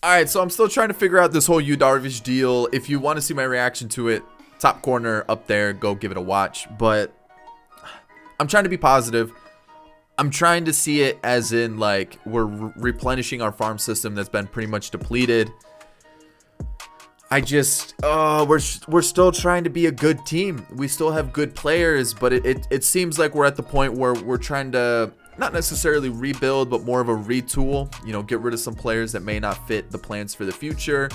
All right, so I'm still trying to figure out this whole Yu Darvish deal. If you want to see my reaction to it, top corner up there, go give it a watch. But I'm trying to be positive. I'm trying to see it as in like we're replenishing our farm system that's been pretty much depleted. We're still trying to be a good team. We still have good players, but it seems like we're at the point where we're trying to not necessarily rebuild, but more of a retool, get rid of some players that may not fit the plans for the future.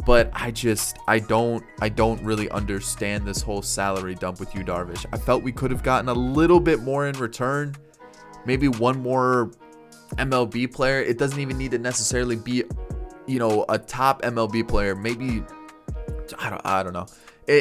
But I don't really understand this whole salary dump with Yu Darvish. I felt we could have gotten a little bit more in return. Maybe one more MLB player. It doesn't even need to necessarily be, a top MLB player. Maybe, I don't know.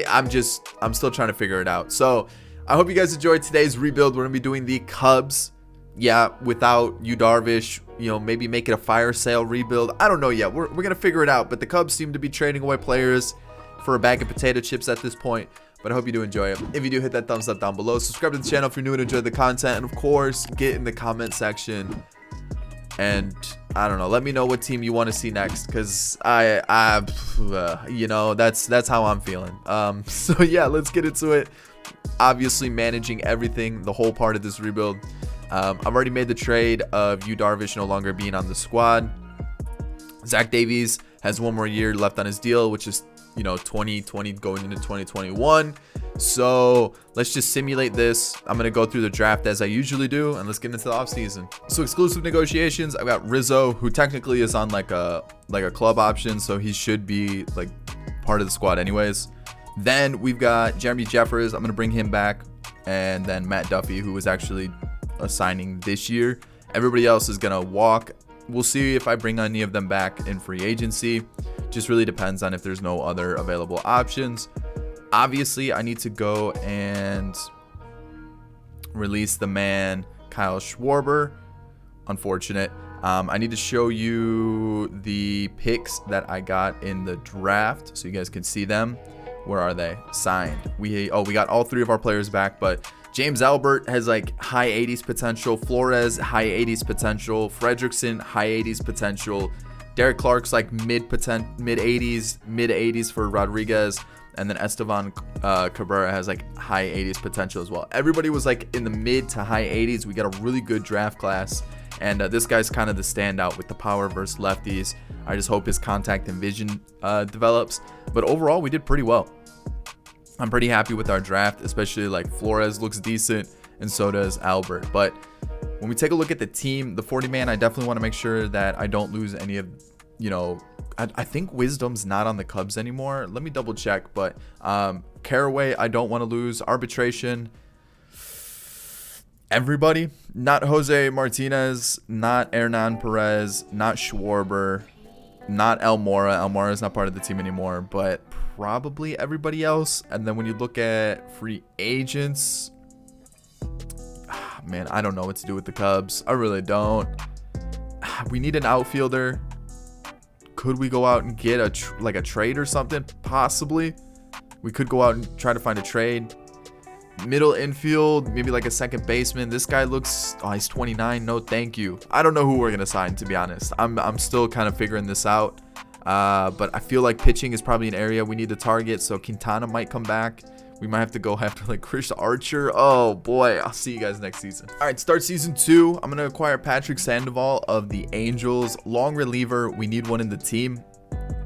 I'm still trying to figure it out. So I hope you guys enjoyed today's rebuild. We're going to be doing the Cubs. Yeah, without Yu Darvish, maybe make it a fire sale rebuild. I don't know yet. We're going to figure it out. But the Cubs seem to be trading away players for a bag of potato chips at this point. But I hope you do enjoy it. If you do, hit that thumbs up down below. Subscribe to the channel if you're new and enjoy the content. And of course, get in the comment section. And I don't know, let me know what team you want to see next. Because that's how I'm feeling. So yeah, let's get into it. Obviously managing everything, the whole part of this rebuild. I've already made the trade of Yu Darvish no longer being on the squad. Zach Davies has one more year left on his deal, which is 2020 going into 2021. So let's just simulate this. I'm gonna go through the draft as I usually do, and let's get into the offseason. So exclusive negotiations, I've got Rizzo, who technically is on like a club option, so he should be like part of the squad anyways. Then we've got Jeremy Jeffers. I'm gonna bring him back, and then Matt Duffy, who was actually a signing this year. Everybody else is gonna walk. We'll see if I bring any of them back in free agency. Just really depends on if there's no other available options. Obviously, I need to go and release the man Kyle Schwarber. Unfortunate. I need to show you the picks that I got in the draft so you guys can see them. Where are they? Signed. We got all three of our players back, but James Albert has like high 80s potential. Flores, high 80s potential. Fredrickson, high 80s potential. Derek Clark's like mid 80s for Rodriguez. And then Estevan Cabrera has like high 80s potential as well. Everybody was like in the mid to high 80s. We got a really good draft class. And this guy's kind of the standout with the power versus lefties. I just hope his contact and vision develops. But overall, we did pretty well. I'm pretty happy with our draft, especially like Flores looks decent and so does Albert. But when we take a look at the team, the 40-man, I definitely want to make sure that I don't lose any of, I think Wisdom's not on the Cubs anymore. Let me double check. But Caraway, I don't want to lose. Arbitration, everybody. Not Jose Martinez, not Hernan Perez, not Schwarber, not Almora. Almora is not part of the team anymore, but probably everybody else. And then when you look at free agents, man, I don't know what to do with the Cubs. I really don't. We need an outfielder. Could we go out and get a trade or something? Possibly. We could go out and try to find a trade. Middle infield, maybe like a second baseman. This guy looks, he's 29. No, thank you. I don't know who we're gonna sign, to be honest. I'm still kind of figuring this out. But I feel like pitching is probably an area we need to target. So Quintana might come back. We might have to go after like Chris Archer. Oh boy, I'll see you guys next season. All right, start season 2. I'm gonna acquire Patrick Sandoval of the Angels. Long reliever. We need one in the team.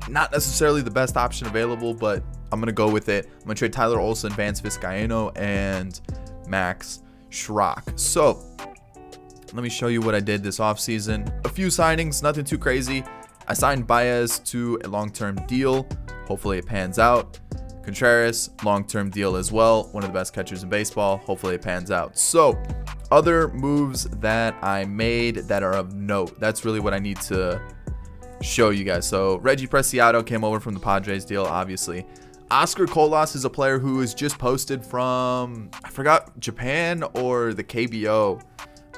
Not necessarily the best option available, but I'm gonna go with it. I'm gonna trade Tyler Olson, Vance Vizcaino, and Max Schrock. So let me show you what I did this offseason. A few signings, nothing too crazy. I signed Baez to a long-term deal. Hopefully it pans out. Contreras, long-term deal as well. One of the best catchers in baseball. Hopefully it pans out. So other moves that I made that are of note. That's really what I need to show you guys. So Reggie Preciado came over from the Padres deal, obviously. Oscar Colas is a player who is just posted from, I forgot, Japan or the KBO,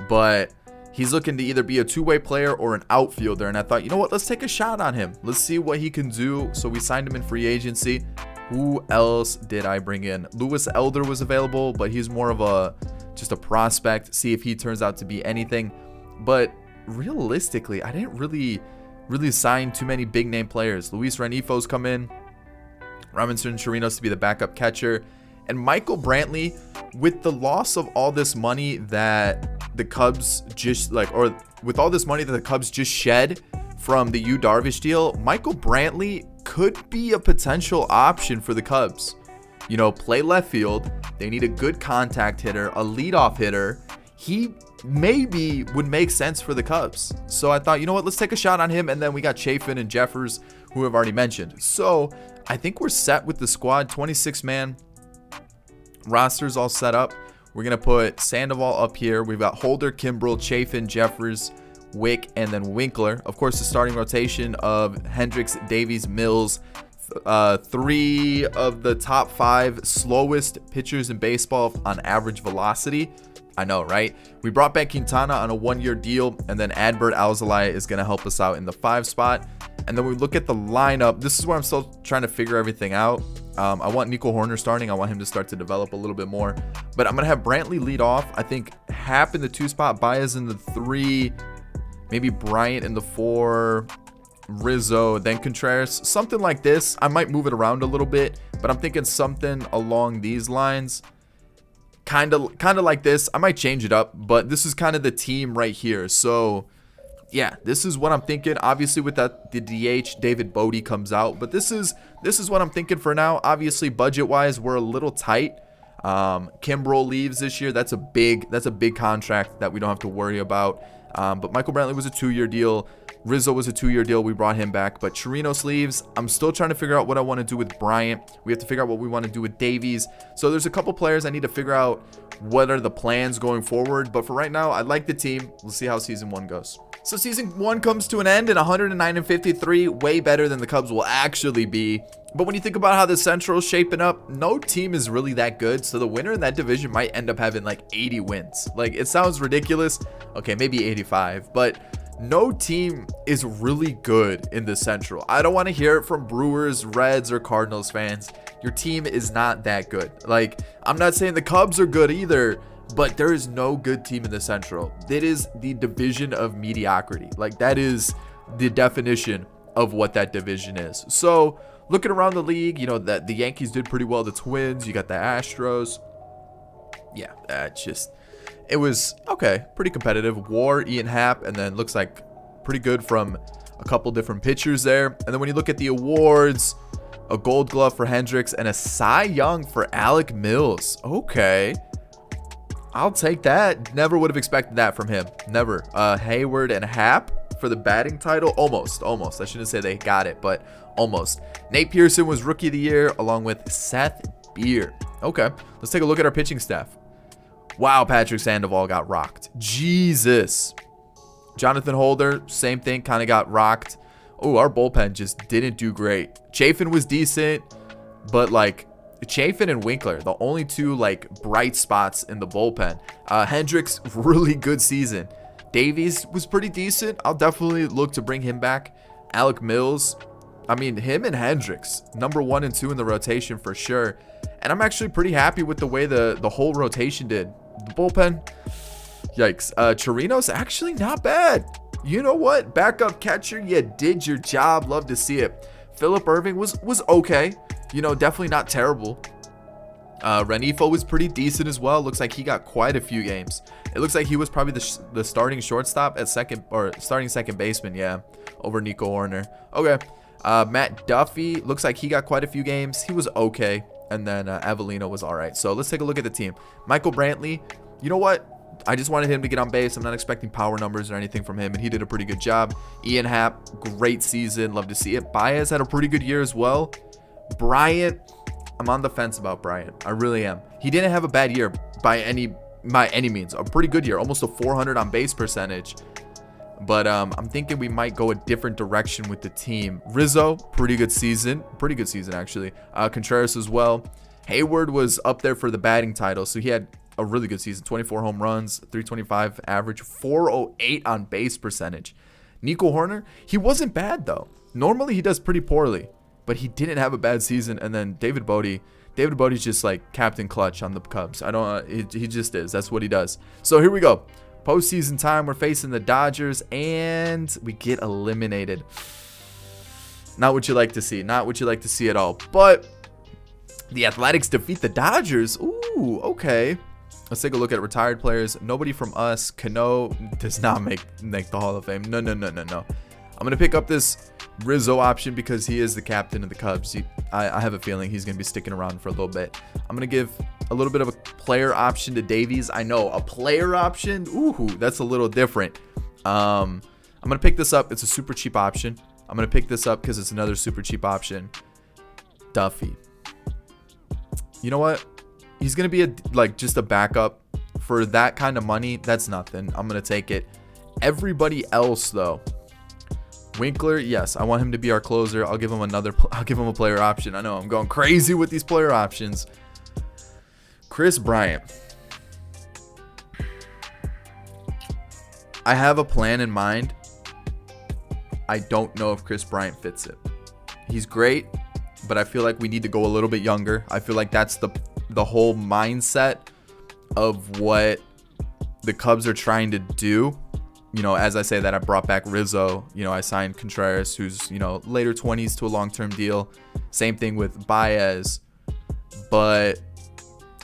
but he's looking to either be a two-way player or an outfielder. And I thought, you know what, let's take a shot on him. Let's see what he can do. So we signed him in free agency. Who else did I bring in? Lewis Elder was available, but he's more of just a prospect. See if he turns out to be anything. But realistically, I didn't really really sign too many big name players. Luis Renifo's come in, Robinson Chirinos to be the backup catcher, and Michael Brantley, with the loss of all this money that the Cubs just with all this money that the Cubs just shed from the Yu Darvish deal, Michael Brantley could be a potential option for the Cubs. You know, play left field. They need a good contact hitter, a leadoff hitter. He maybe would make sense for the Cubs. So I thought, you know what, let's take a shot on him. And then we got Chafin and Jeffers, who I've already mentioned. So I think we're set with the squad. 26-man roster's all set up. We're going to put Sandoval up here. We've got Holder, Kimbrel, Chafin, Jeffers, Wick, and then Winkler. Of course, the starting rotation of Hendricks, Davies, Mills. 3 of the top 5 slowest pitchers in baseball on average velocity. I know, right? We brought back Quintana on a 1-year deal, and then Adbert Alzolay is going to help us out in the 5 spot. And then we look at the lineup. This is where I'm still trying to figure everything out. I want Nico Horner starting. I want him to start to develop a little bit more. But I'm going to have Brantley lead off. I think Happ in the 2 spot, Baez in the 3, maybe Bryant in the 4, Rizzo, then Contreras, something like this. I might move it around a little bit, but I'm thinking something along these lines, kind of like this. I might change it up, but this is kind of the team right here. So yeah, this is what I'm thinking. Obviously with that, the DH David Bodie comes out, but this is what I'm thinking for now. Obviously budget wise, we're a little tight. Kimbrel leaves this year. That's a big contract that we don't have to worry about. But Michael Brantley was a 2-year deal. Rizzo was a 2-year deal. We brought him back. But Chirinos leaves. I'm still trying to figure out what I want to do with Bryant. We have to figure out what we want to do with Davies. So there's a couple players I need to figure out what are the plans going forward. But for right now, I like the team. We'll see how season 1 goes. So season 1 comes to an end in 109-53, way better than the Cubs will actually be. But when you think about how the Central is shaping up, no team is really that good. So the winner in that division might end up having like 80 wins. Like, it sounds ridiculous. Okay, maybe 85, but no team is really good in the Central. I don't want to hear it from Brewers, Reds, or Cardinals fans. Your team is not that good. Like, I'm not saying the Cubs are good either, but there is no good team in the Central. It is the division of mediocrity. Like, that is the definition of what that division is. So looking around the league, you know, that the Yankees did pretty well. The Twins, you got the Astros. Yeah, it was okay, pretty competitive. WAR, Ian Happ, and then looks like pretty good from a couple different pitchers there. And then when you look at the awards, a Gold Glove for Hendricks and a Cy Young for Alec Mills. Okay, I'll take that. Never would have expected that from him. Never. Hayward and Happ for the batting title. Almost. I shouldn't say they got it, but almost. Nate Pearson was Rookie of the Year along with Seth Beer. Okay, let's take a look at our pitching staff. Wow, Patrick Sandoval got rocked. Jesus. Jonathan Holder, same thing, kind of got rocked. Oh, our bullpen just didn't do great. Chafin was decent, but like Chafin and Winkler, the only 2 like bright spots in the bullpen. Hendricks, really good season. Davies was pretty decent. I'll definitely look to bring him back. Alec Mills, I mean, him and Hendricks, number 1 and 2 in the rotation for sure. And I'm actually pretty happy with the way the whole rotation did. The bullpen, yikes. Chirinos, actually not bad. You know what? Backup catcher, you did your job. Love to see it. Phillip Erving was okay. You know, definitely not terrible. Renifo was pretty decent as well. Looks like he got quite a few games. It looks like he was probably the starting shortstop at starting second baseman, yeah, over Nico Horner. Okay. Matt Duffy, looks like he got quite a few games. He was okay. And then Avellino was all right. So let's take a look at the team. Michael Brantley, you know what? I just wanted him to get on base. I'm not expecting power numbers or anything from him, and he did a pretty good job. Ian Happ, great season. Love to see it. Baez had a pretty good year as well. Bryant, I'm on the fence about Bryant. I really am. He didn't have a bad year by any means. A pretty good year, almost a 400 on base percentage. But I'm thinking we might go a different direction with the team. Rizzo, pretty good season actually. Contreras as well. Hayward was up there for the batting title, so he had a really good season. 24 home runs, 325 average, 408 on base percentage. Nico Horner, he wasn't bad though. Normally he does pretty poorly, but he didn't have a bad season. And then David Bodie's just like Captain Clutch on the Cubs. He just is. That's what he does. So here we go. Postseason time, we're facing the Dodgers, and we get eliminated. Not what you like to see. Not what you like to see at all. But the Athletics defeat the Dodgers. Ooh, okay. Let's take a look at retired players. Nobody from us. Cano does not make the Hall of Fame. No. I'm going to pick up this Rizzo option because he is the captain of the Cubs. I have a feeling he's going to be sticking around for a little bit. I'm going to give a little bit of a player option to Davies. I know, a player option? Ooh, that's a little different. I'm going to pick this up. It's a super cheap option. I'm going to pick this up because it's another super cheap option. Duffy. You know what? He's going to be just a backup. For that kind of money, that's nothing. I'm going to take it. Everybody else, though. Winkler, yes, I want him to be our closer. I'll give him a player option. I know I'm going crazy with these player options. Chris Bryant. I have a plan in mind. I don't know if Chris Bryant fits it. He's great, but I feel like we need to go a little bit younger. I feel like that's the whole mindset of what the Cubs are trying to do. You know, as I say that, I brought back Rizzo. You know, I signed Contreras, who's, later 20s to a long-term deal. Same thing with Baez. But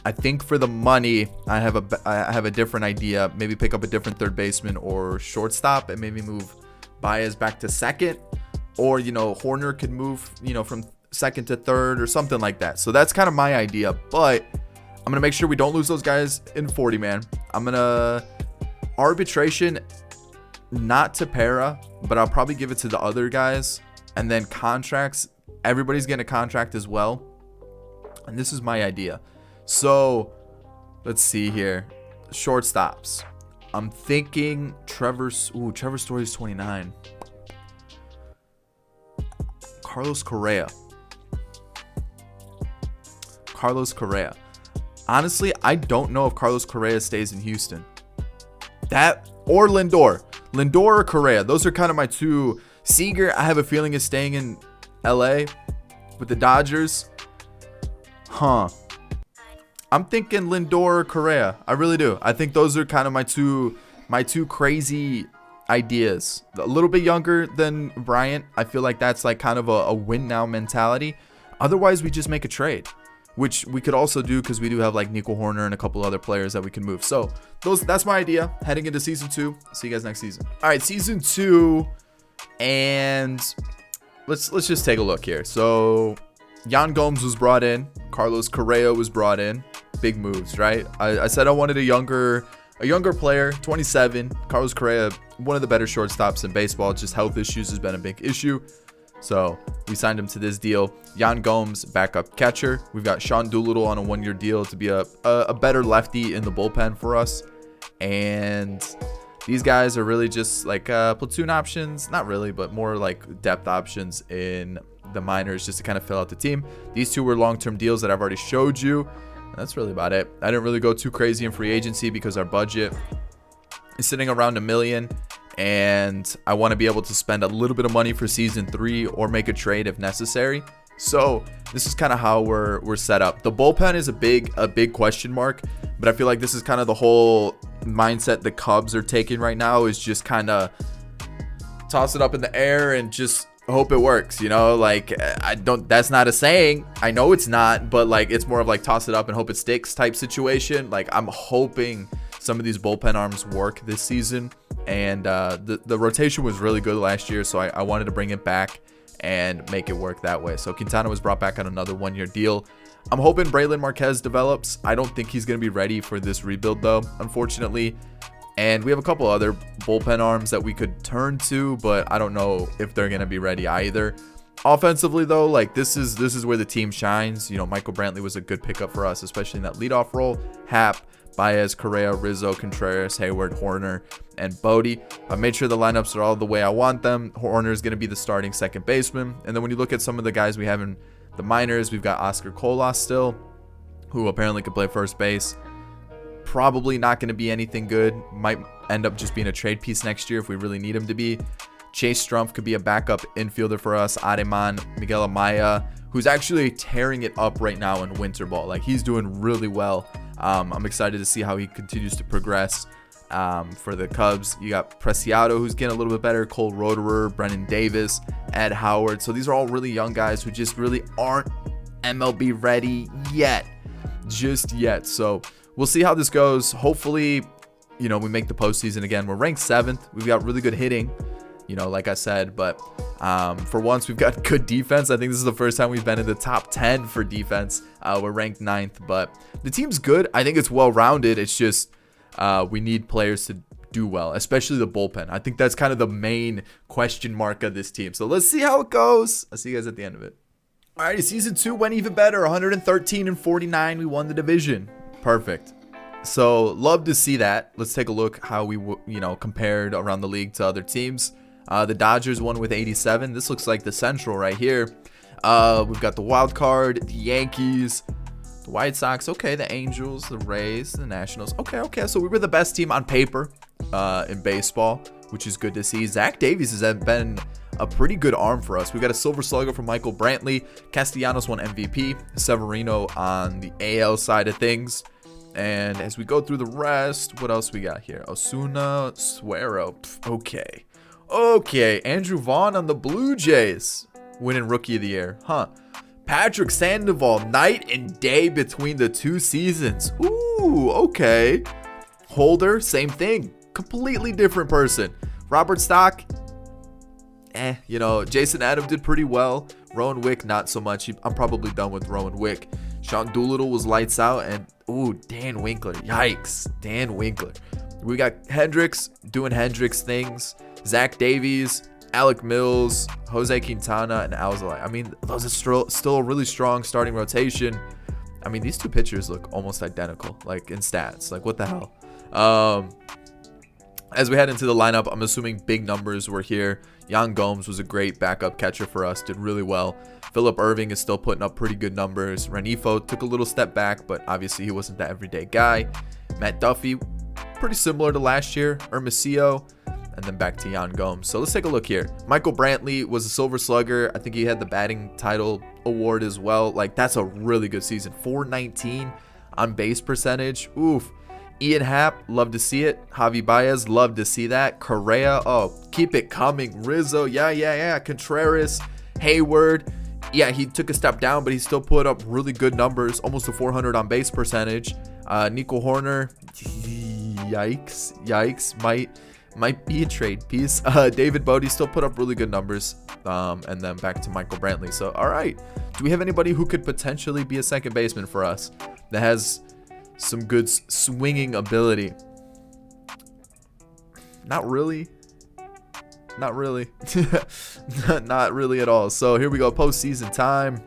I think for the money, I have a different idea. Maybe pick up a different third baseman or shortstop and maybe move Baez back to second. Or, Horner could move, from second to third or something like that. So that's kind of my idea. But I'm going to make sure we don't lose those guys in 40, man. I'm going to arbitration, not to Para, but I'll probably give it to the other guys. And then contracts, everybody's getting a contract as well. And this is my idea. So let's see here. Shortstops. I'm thinking Trevor Story's 29. Carlos Correa. Honestly, I don't know if Carlos Correa stays in Houston. That or Lindor. Lindor or Correa. Those are kind of my two. Seager, I have a feeling, is staying in LA with the Dodgers. I'm thinking Lindor or Correa. I really do. I think those are kind of my two crazy ideas. A little bit younger than Bryant. I feel like that's like kind of a win now mentality. Otherwise, we just make a trade, which we could also do because we do have like Nico Horner and a couple other players that we can move. So that's my idea heading into season 2. See you guys next season. All right, season 2, and let's just take a look here. So Yan Gomes was brought in. Carlos Correa was brought in. Big moves, right? I said I wanted a younger player, 27. Carlos Correa, one of the better shortstops in baseball. Just health issues has been a big issue. So we signed him to this deal. Yan Gomes, backup catcher. We've got Sean Doolittle on a 1-year deal to be a better lefty in the bullpen for us. And these guys are really just like platoon options. Not really, but more like depth options in the minors just to kind of fill out the team. These two were long-term deals that I've already showed you. And that's really about it. I didn't really go too crazy in free agency because our budget is sitting around $1 million. And I want to be able to spend a little bit of money for season 3 or make a trade if necessary. So this is kind of how we're set up. The bullpen is a big question mark, but I feel like this is kind of the whole mindset the Cubs are taking right now, is just kind of toss it up in the air and just hope it works, like that's not a saying. I know it's not, but like it's more of like toss it up and hope it sticks type situation. Like I'm hoping some of these bullpen arms work this season. And the rotation was really good last year, so I wanted to bring it back and make it work that way. So Quintana was brought back on another 1-year deal. I'm hoping Braylon Marquez develops. I don't think he's going to be ready for this rebuild, though, unfortunately. And we have a couple other bullpen arms that we could turn to, but I don't know if they're going to be ready either. Offensively, though, like this is where the team shines. Michael Brantley was a good pickup for us, especially in that leadoff role. Happ, Baez, Correa, Rizzo, Contreras, Hayward, Horner, and Bodie. I made sure the lineups are all the way I want them. Horner is going to be the starting second baseman. And then when you look at some of the guys we have in the minors, we've got Oscar Colas still, who apparently could play first base. Probably not going to be anything good. Might end up just being a trade piece next year if we really need him to be. Chase Strumpf could be a backup infielder for us. Ademan, Miguel Amaya, who's actually tearing it up right now in winter ball. Like he's doing really well. I'm excited to see how he continues to progress. For the Cubs, you got Preciado, who's getting a little bit better, Cole Roederer, Brennan Davis, Ed Howard. So these are all really young guys who just really aren't MLB ready yet, just yet. So we'll see how this goes. Hopefully, we make the postseason again. We're ranked 7th. We've got really good hitting, like I said, but for once we've got good defense. I think this is the first time we've been in the top 10 for defense. We're ranked 9th, but the team's good. I think it's well-rounded. It's just we need players to do well, especially the bullpen. I think that's kind of the main question mark of this team. So let's see how it goes. I'll see you guys at the end of it. Alrighty, season 2 went even better. 113-49. We won the division. Perfect. So love to see that. Let's take a look how we compared around the league to other teams. The Dodgers won with 87. This looks like the Central right here. We've got the wild card, the Yankees, the White Sox, okay, the Angels, the Rays, the Nationals. Okay. So we were the best team on paper in baseball, which is good to see. Zach Davies has been a pretty good arm for us. We got a Silver Slugger from Michael Brantley. Castellanos won MVP. Severino on the AL side of things. And as we go through the rest, what else we got here? Osuna, Suero. Okay. Andrew Vaughn on the Blue Jays, winning Rookie of the Year. Patrick Sandoval, night and day between the 2 seasons. Ooh, okay. Holder, same thing. Completely different person. Robert Stock, Jason Adam did pretty well. Rowan Wick, not so much. I'm probably done with Rowan Wick. Sean Doolittle was lights out. And, Dan Winkler. Yikes. Dan Winkler. We got Hendricks doing Hendricks things. Zach Davies, Alec Mills, Jose Quintana, and Alzolay. I mean, those are still a really strong starting rotation. I mean, these two pitchers look almost identical, like in stats. Like, what the hell? As we head into the lineup, I'm assuming big numbers were here. Yan Gomes was a great backup catcher for us, did really well. Phillip Erving is still putting up pretty good numbers. Renifo took a little step back, but obviously he wasn't the everyday guy. Matt Duffy, pretty similar to last year. Hermosillo, and then back to Yan Gomes. So let's take a look here. Michael Brantley was a Silver Slugger. I think he had the batting title award as well. Like, that's a really good season. 419 on base percentage. Oof. Ian Happ, love to see it. Javi Baez, love to see that. Correa, keep it coming. Rizzo, yeah. Contreras, Hayward. Yeah, he took a step down, but he still put up really good numbers. Almost a 400 on base percentage. Nico Horner, yikes. Might be a trade piece. David Bodie still put up really good numbers. And then back to Michael Brantley. So, all right. Do we have anybody who could potentially be a second baseman for us that has some good swinging ability? Not really. Not really at all. So here we go. Postseason time.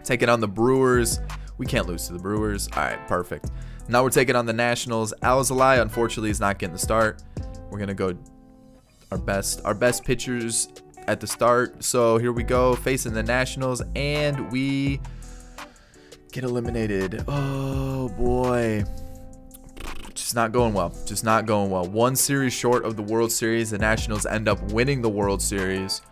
Taking on the Brewers. We can't lose to the Brewers. All right, perfect. Now we're taking on the Nationals. Alzolay, unfortunately, is not getting the start. We're going to go our best pitchers at the start. So here we go, facing the Nationals, and we get eliminated. Oh, boy. Just not going well. One series short of the World Series. The Nationals end up winning the World Series.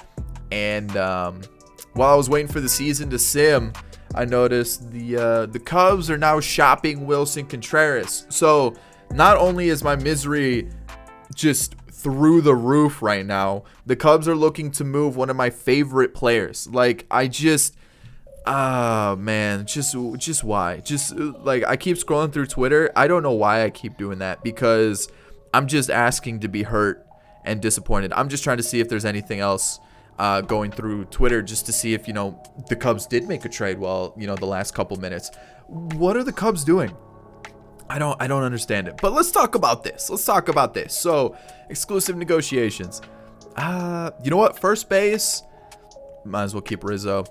And while I was waiting for the season to sim, I noticed the Cubs are now shopping Wilson Contreras. So not only is my misery just through the roof right now, the Cubs are looking to move one of my favorite players. Like, I just... man, just why? Just like, I keep scrolling through Twitter. I don't know why I keep doing that, because I'm just asking to be hurt and disappointed. I'm just trying to see if there's anything else going through Twitter, just to see if, the Cubs did make a trade while, the last couple minutes. What are the Cubs doing? I don't understand it. But let's talk about this. So, exclusive negotiations. You know what? First base, might as well keep Rizzo.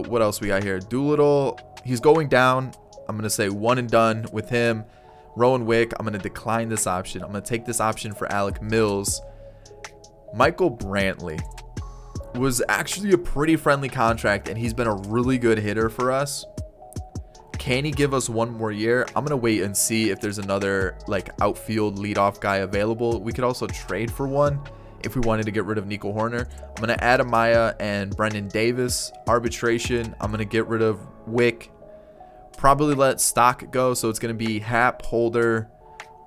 What else we got here? Doolittle, he's going down. I'm going to say one and done with him. Rowan Wick, I'm going to decline this option. I'm going to take this option for Alec Mills. Michael Brantley was actually a pretty friendly contract, and he's been a really good hitter for us. Can he give us one more year? I'm going to wait and see if there's another outfield leadoff guy available. We could also trade for one if we wanted to get rid of Nico Horner. I'm going to add Amaya and Brendan Davis. Arbitration, I'm going to get rid of Wick. Probably let Stock go, so it's going to be Happ, Holder,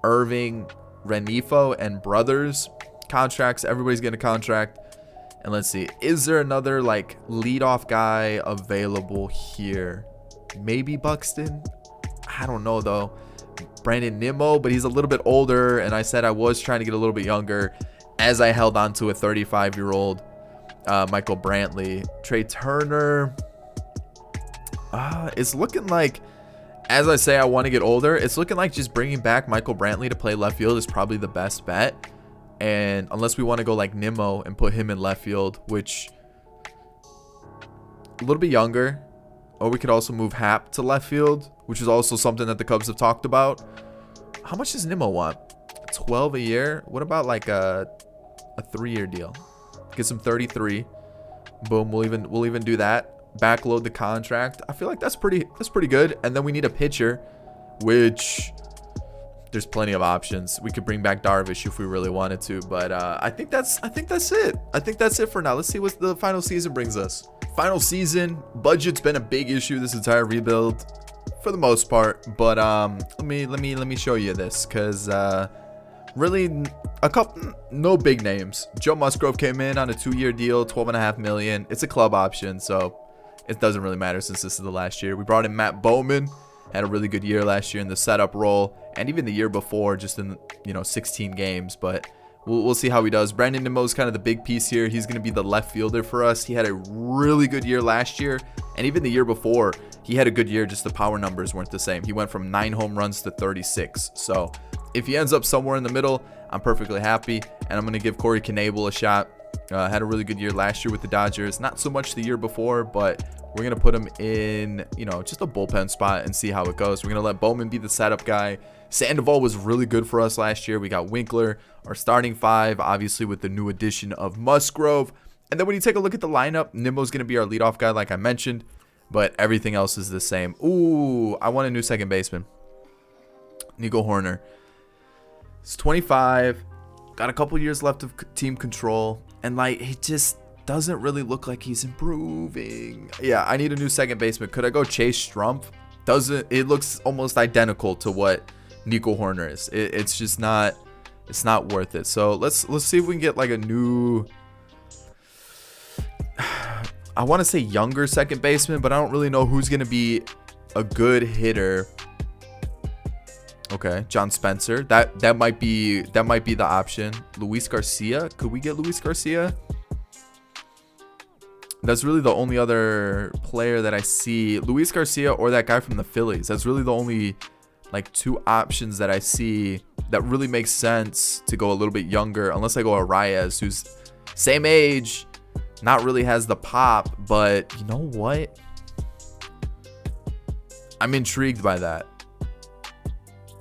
Irving, Renifo, and Brothers contracts. Everybody's getting a contract. And let's see, is there another like leadoff guy available here? Maybe Buxton. I don't know though. Brandon Nimmo, but he's a little bit older, and I said I was trying to get a little bit younger as I held on to a 35-year-old Michael Brantley. Trey Turner. It's looking like, as I say, I want to get older. It's looking like just bringing back Michael Brantley to play left field is probably the best bet. And unless we want to go like Nimmo and put him in left field, which a little bit younger. Or we could also move Hap to left field, which is also something that the Cubs have talked about. How much does Nimmo want? 12 a year? What about like a 3-year deal? Get some 33. Boom, we'll even do that. Backload the contract. I feel like that's pretty good. And then we need a pitcher, which there's plenty of options. We could bring back Darvish if we really wanted to, but I think that's it. I think that's it for now. Let's see what the final season brings us. Final season, budget's been a big issue this entire rebuild for the most part, but let me show you this, because really no big names. Joe Musgrove came in on a 2-year deal, $12.5 million. It's a club option, so it doesn't really matter since this is the last year. We brought in Matt Bowman, had a really good year last year in the setup role, and even the year before, just in 16 games, but we'll see how he does. Brandon Nimmo's kind of the big piece here. He's going to be the left fielder for us. He had a really good year last year, and even the year before, he had a good year, just the power numbers weren't the same. He went from 9 home runs to 36. So if he ends up somewhere in the middle, I'm perfectly happy, and I'm going to give Corey Knebel a shot. Had a really good year last year with the Dodgers. Not so much the year before, but we're going to put him in, just a bullpen spot and see how it goes. We're going to let Bowman be the setup guy. Sandoval was really good for us last year. We got Winkler, our starting 5, obviously with the new addition of Musgrove. And then when you take a look at the lineup, Nimmo's going to be our leadoff guy like I mentioned, but everything else is the same. Ooh, I want a new second baseman. Nico Horner. He's 25, got a couple years left of team control, and like he just doesn't really look like he's improving. Yeah, I need a new second baseman. Could I go Chase Strumpf? It looks almost identical to what Nico Horner is. It's just not, it's not worth it. So let's see if we can get like a new, I want to say younger second baseman, but I don't really know who's going to be a good hitter. Okay, John Spencer. That might be the option. Luis Garcia. Could we get Luis Garcia? That's really the only other player that I see. Luis Garcia or that guy from the Phillies. That's really the only like 2 options that I see that really makes sense to go a little bit younger, unless I go Arias, who's same age, not really has the pop, but you know what? I'm intrigued by that.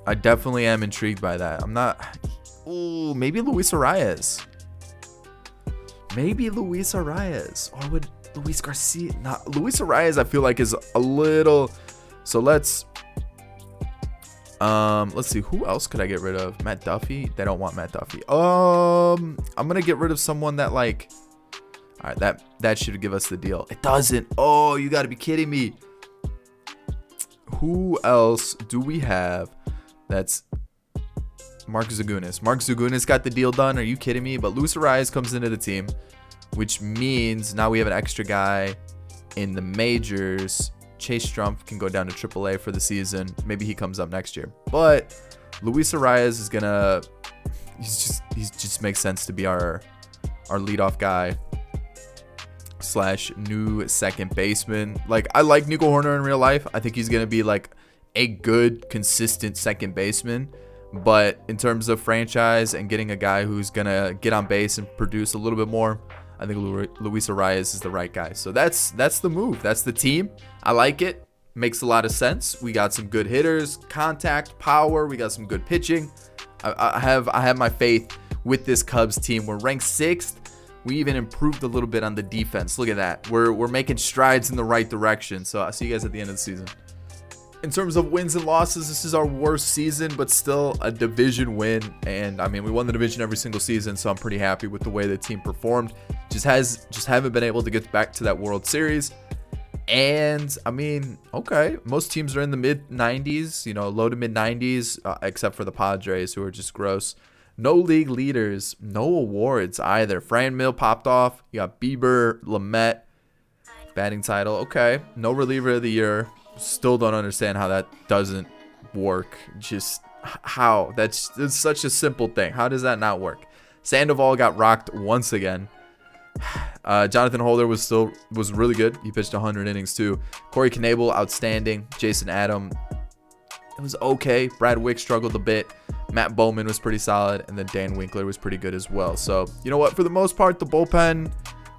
I definitely am intrigued by that. I'm not. Ooh, maybe Luis Arias. Maybe Luis Arias. Or would Luis Garcia? Not Luis Arias. I feel like is a little. So let's see. Who else could I get rid of? Matt Duffy. They don't want Matt Duffy. I'm gonna get rid of someone that like. All right, that should give us the deal. It doesn't. Oh, you got to be kidding me. Who else do we have? That's Mark Zagunis. Mark Zagunis got the deal done. Are you kidding me? But Luis Arias comes into the team, which means now we have an extra guy in the majors. Chase Strumpf can go down to AAA for the season. Maybe he comes up next year. But Luis Arias is gonna. He just makes sense to be our leadoff guy / new second baseman. Like, I like Nico Horner in real life. I think he's gonna be like a good, consistent second baseman. But in terms of franchise and getting a guy who's gonna get on base and produce a little bit more, I think Luis Arias is the right guy. So that's the move. That's the team. I like it. Makes a lot of sense. We got some good hitters, contact, power. We got some good pitching. I have my faith with this Cubs team. We're ranked 6th. We even improved a little bit on the defense. Look at that. We're making strides in the right direction. So I'll see you guys at the end of the season. In terms of wins and losses, this is our worst season, but still a division win. And I mean, we won the division every single season, so I'm pretty happy with the way the team performed. Just haven't been able to get back to that World Series. And I mean, okay, most teams are in the mid 90s, low to mid 90s, except for the Padres, who are just gross. No league leaders, no awards either. Fran Mill popped off. You got Bieber, Lamet, batting title. Okay, no reliever of the year. Still don't understand how that doesn't work. Just how? That's such a simple thing. How does that not work? Sandoval got rocked once again. Jonathan Holder was really good. He pitched 100 innings too. Corey Knebel, outstanding. Jason Adam, it was okay. Brad Wick struggled a bit. Matt Bowman was pretty solid, and then Dan Winkler was pretty good as well. So you know what? For the most part, the bullpen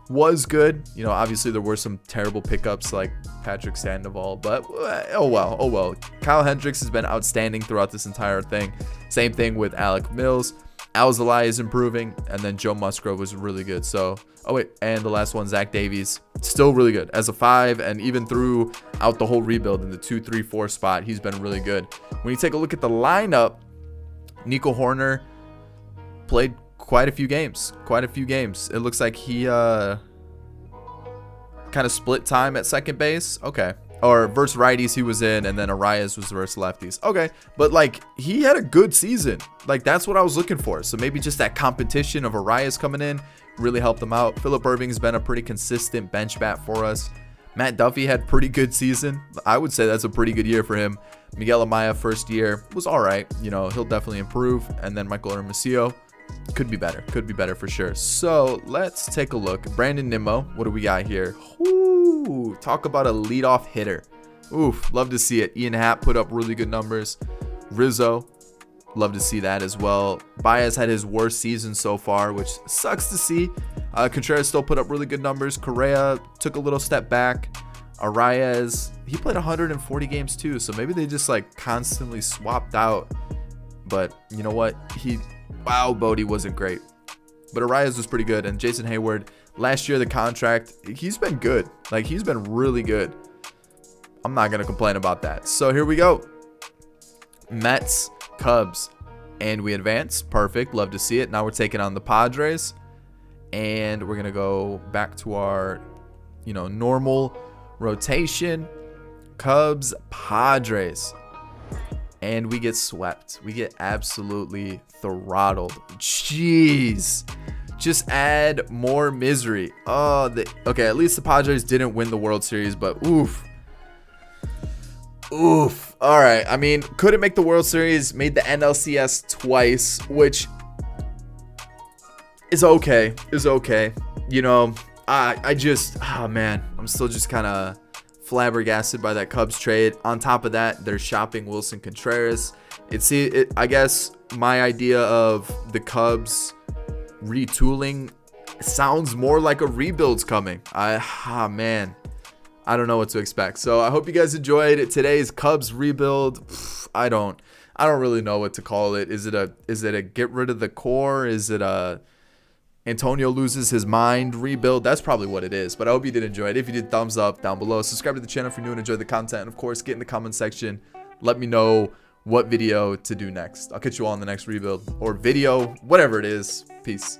was good. Obviously there were some terrible pickups like Patrick Sandoval, but oh well. Kyle Hendricks has been outstanding throughout this entire thing. Same thing with Alec Mills. Alzolay is improving, and then Joe Musgrove was really good. So, and the last one, Zach Davies, still really good as a 5, and even throughout the whole rebuild in the 2, 3, 4 spot, he's been really good. When you take a look at the lineup, Nico Horner played quite a few games. It looks like he kind of split time at second base. Okay. Or versus righties he was in, and then Arias was versus lefties. Okay, but like he had a good season. Like that's what I was looking for. So maybe just that competition of Arias coming in really helped them out. Phillip Irving's been a pretty consistent bench bat for us. Matt Duffy had pretty good season. I would say that's a pretty good year for him. Miguel Amaya first year was all right. He'll definitely improve. And then Michael Hermosillo could be better for sure. So let's take a look. Brandon Nimmo, what do we got here? Ooh, talk about a leadoff hitter. Oof, love to see it. Ian Happ put up really good numbers. Rizzo, love to see that as well. Baez had his worst season so far, which sucks to see. Contreras still put up really good numbers. Correa took a little step back. Arias, he played 140 games too, so maybe they just like constantly swapped out. But you know what? Bodie wasn't great. But Arias was pretty good. And Jason Hayward, last year the contract, he's been good. Like he's been really good. I'm not going to complain about that. So here we go. Mets, Cubs, and we advance. Perfect. Love to see it. Now we're taking on the Padres. And we're going to go back to our, normal rotation. Cubs, Padres. And we get swept. We get absolutely throttled. Jeez. Just add more misery. Okay, at least the Padres didn't win the World Series, but oof. All right. I mean, couldn't make the World Series, made the NLCS twice, which is okay. Man, I'm still just kind of flabbergasted by that Cubs trade. On top of that, they're shopping Wilson Contreras. I guess my idea of the Cubs retooling sounds more like a rebuild's coming. Man, I don't know what to expect. So I hope you guys enjoyed today's Cubs rebuild. I don't really know what to call it. Is it a get rid of the core? Is it a Antonio loses his mind rebuild? That's probably what it is. But I hope you did enjoy it. If you did, thumbs up down below. Subscribe to the channel if you're new and enjoy the content. And of course, get in the comment section. Let me know what video to do next. I'll catch you all in the next rebuild or video, whatever it is. Peace.